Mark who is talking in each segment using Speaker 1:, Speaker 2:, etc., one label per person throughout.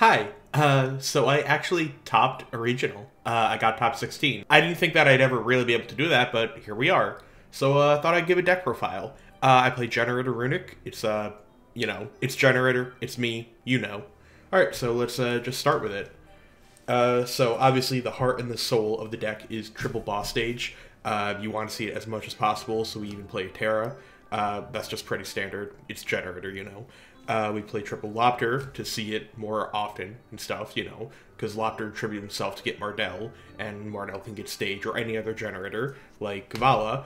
Speaker 1: Hi. So I actually topped a regional. I got top 16. I didn't think that I'd ever really be able to do that, but here we are. So I thought I'd give a deck profile. I play Generaider Runick. It's it's Generaider. It's me. You know. All right. So let's just start with it. So obviously the heart and the soul of the deck is triple boss stage. You want to see it as much as possible, so we even play Terra. That's just pretty standard. It's Generaider, you know. We play triple Lopter to see it more often and stuff, you know, because Lopter tribute himself to get Mardell, and Mardell can get Stage or any other Generaider, like Vala,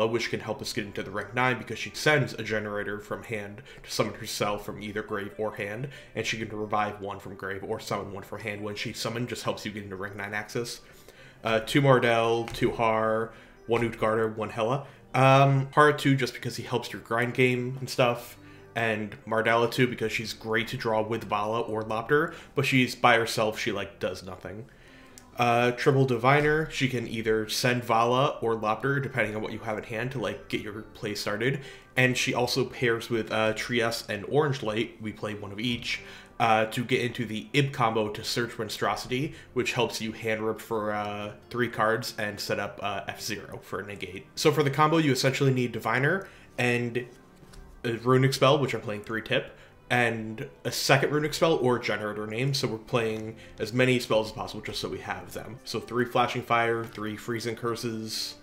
Speaker 1: which can help us get into the rank 9 because she sends a Generaider from hand to summon herself from either grave or hand, and she can revive one from grave or summon one from hand when she's summoned, just helps you get into rank 9 access. 2 Mardell, 2 Har, 1 Utgarda, 1 Hela. Har 2 just because he helps your grind game and stuff, and Mardella 2 because she's great to draw with Vala or Lopter, but she's by herself, she like does nothing. Triple Diviner, she can either send Vala or Lopter depending on what you have at hand to like get your play started, and she also pairs with Trias and Orange Light, we play one of each, to get into the Ib combo to search Monstrosity, which helps you hand rip for 3 cards and set up F0 for a negate. So for the combo, you essentially need Diviner and a Runick spell, which I'm playing 3-tip, and a second Runick spell or Generaider name, so we're playing as many spells as possible just so we have them. So 3 Flashing Fire, 3 Freezing Curses,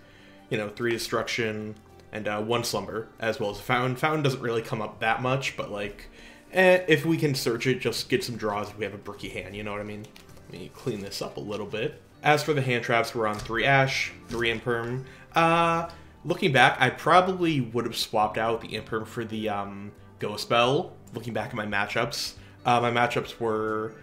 Speaker 1: you know, 3 Destruction, and 1 Slumber, as well as Fountain. Fountain doesn't really come up that much, but like, if we can search it, just get some draws if we have a bricky hand, you know what I mean? Let me clean this up a little bit. As for the hand traps, we're on 3 Ash, 3 Imperm. Looking back, I probably would have swapped out the Imperm for the Go spell, looking back at my matchups. My matchups were,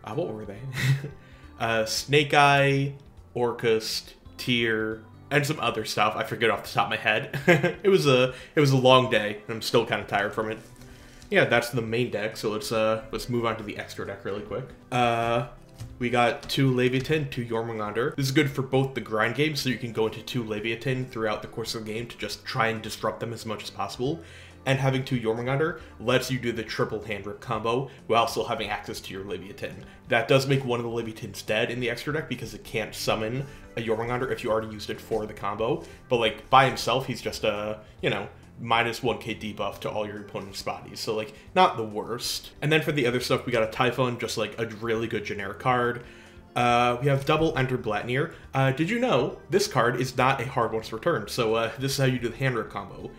Speaker 1: what were they? Snake Eye, Orcust, Tyr, and some other stuff. I forget off the top of my head. It was a long day, and I'm still kind of tired from it. Yeah, that's the main deck, so let's move on to the extra deck really quick. We got 2 Leviathan, 2 Jormungandr. This is good for both the grind game, so you can go into 2 Leviathan throughout the course of the game to just try and disrupt them as much as possible. And having 2 Jormungandr lets you do the triple hand rip combo while still having access to your Leviathan. That does make one of the Leviathans dead in the extra deck because it can't summon a Jormungandr if you already used it for the combo. But like by himself, he's just a, you know, minus 1k debuff to all your opponent's bodies, so like not the worst. And then for the other stuff, we got a Typhon, just like a really good generic card. We have double Enter Blatnir. Did you know this card is not a hard once returned? So this is how you do the hand rip combo.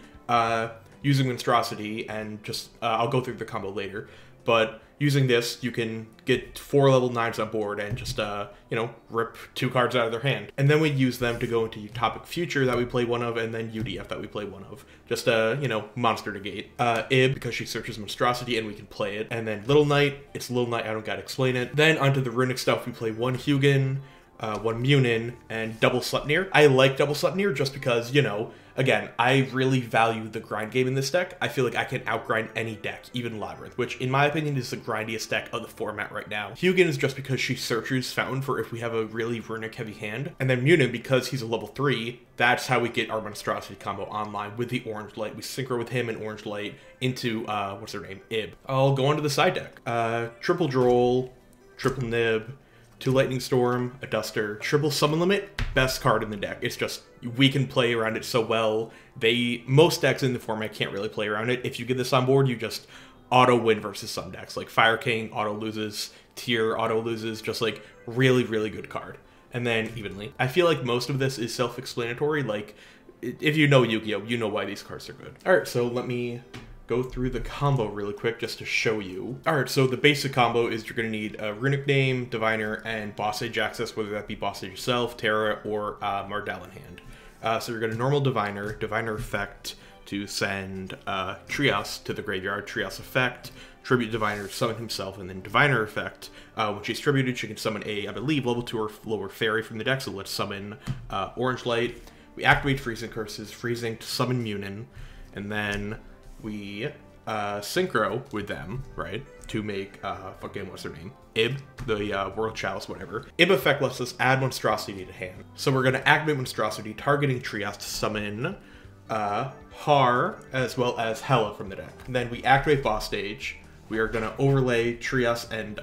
Speaker 1: Using Monstrosity and just, I'll go through the combo later, but using this, you can get 4 level 9s on board and just, you know, rip 2 cards out of their hand. And then we use them to go into Utopic Future that we play one of, and then UDF that we play one of. Just, you know, monster negate. Ib, because she searches Monstrosity and we can play it. And then Little Knight, it's Little Knight, I don't gotta explain it. Then onto the Runick stuff, we play 1 Hugin, 1 Munin, and double Sleipnir. I like double Sleipnir just because, you know, again, I really value the grind game in this deck. I feel like I can outgrind any deck, even Labyrinth, which in my opinion is the grindiest deck of the format right now. Hugin is just because she searches Fountain for if we have a really Runick heavy hand. And then Munin, because he's a level 3, that's how we get our Monstrosity combo online with the Orange Light. We synchro with him and Orange Light into, what's her name? Ib. I'll go on to the side deck. Triple Droll, triple Nib, 2 Lightning Storm, a Duster, triple Summon Limit, best card in the deck. It's just, we can play around it so well. Most decks in the format can't really play around it. If you get this on board, you just auto win versus some decks. Like Fire King, auto loses, Tyr, auto loses, just like really, really good card. And then evenly. I feel like most of this is self-explanatory. Like, if you know Yu-Gi-Oh, you know why these cards are good. Alright, so let me go through the combo really quick just to show you. Alright, so the basic combo is you're going to need a Runick name, Diviner, and Boss Stage access, whether that be Boss Stage yourself, Terra, or Mardell in hand. So you're going to normal Diviner effect to send Trias to the graveyard, Trias effect, tribute Diviner, summon himself, and then Diviner effect. When she's tributed, she can summon a, I believe, level 2 or lower fairy from the deck, so let's summon Orange Light. We activate Freezing Curses, freezing to summon Munin, and then we synchro with them, right, to make, fucking, what's her name? Ib, the World Chalice, whatever. Ib effect lets us add Monstrosity to hand. So we're going to activate Monstrosity, targeting Trias to summon Har, as well as Hela from the deck. And then we activate Boss Stage, we are going to overlay Trias and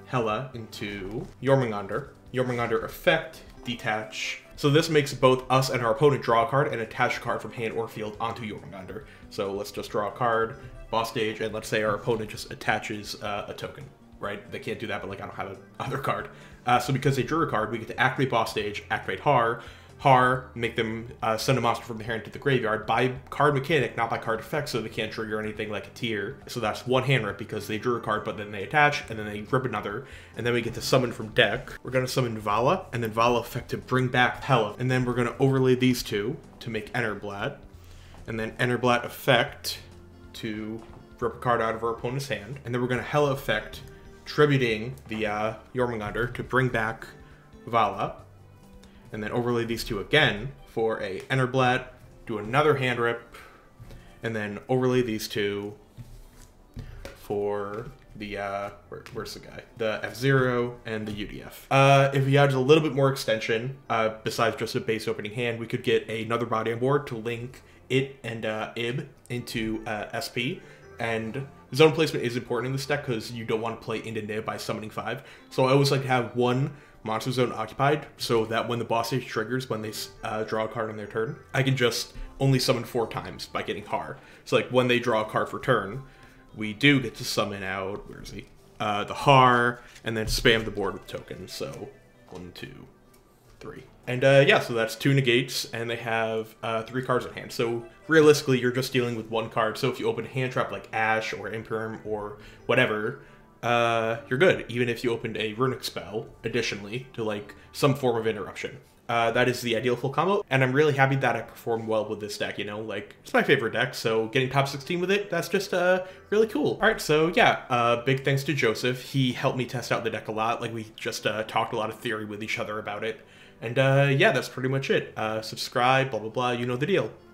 Speaker 1: Hela into Jormungandr. Jormungandr effect, detach. So this makes both us and our opponent draw a card and attach a card from hand or field onto Jormungandr. So let's just draw a card, boss stage, and let's say our opponent just attaches a token, right? They can't do that, but like I don't have another card. So because they drew a card, we get to activate boss stage, activate Har, make them send a monster from the hand to the graveyard by card mechanic, not by card effect, so they can't trigger anything like a tier. So that's one hand rip because they drew a card, but then they attach, and then they rip another, and then we get to summon from deck. We're going to summon Vala, and then Vala effect to bring back Hela, and then we're going to overlay these two to make Enerblat, and then Enerblat effect to rip a card out of our opponent's hand, and then we're going to Hela effect tributing the Jormungandr to bring back Vala, and then overlay these two again for a Enerblat, do another hand rip, and then overlay these two for the, where's the guy? The F-Zero and the UDF. If we add a little bit more extension, besides just a base opening hand, we could get another body on board to link it and Ib into SP, and zone placement is important in this deck because you don't want to play into Nib by summoning 5. So I always like to have one monster zone occupied so that when the boss stage triggers, when they draw a card on their turn, I can just only summon 4 times by getting Har. So like when they draw a card for turn, we do get to summon out, where is he? The Har, and then spam the board with tokens. So 1, 2, 3. And yeah, so that's 2 negates, and they have 3 cards in hand. So realistically, you're just dealing with 1 card. So if you open a hand trap like Ash or Imperium or whatever, you're good, even if you opened a Runick spell, additionally, to like some form of interruption. That is the ideal full combo, and I'm really happy that I performed well with this deck, you know, like, it's my favorite deck, so getting top 16 with it, that's just, really cool. Alright, so yeah, big thanks to Joseph. He helped me test out the deck a lot, like, we just, talked a lot of theory with each other about it, and, yeah, that's pretty much it. Subscribe, blah, blah, blah, you know the deal.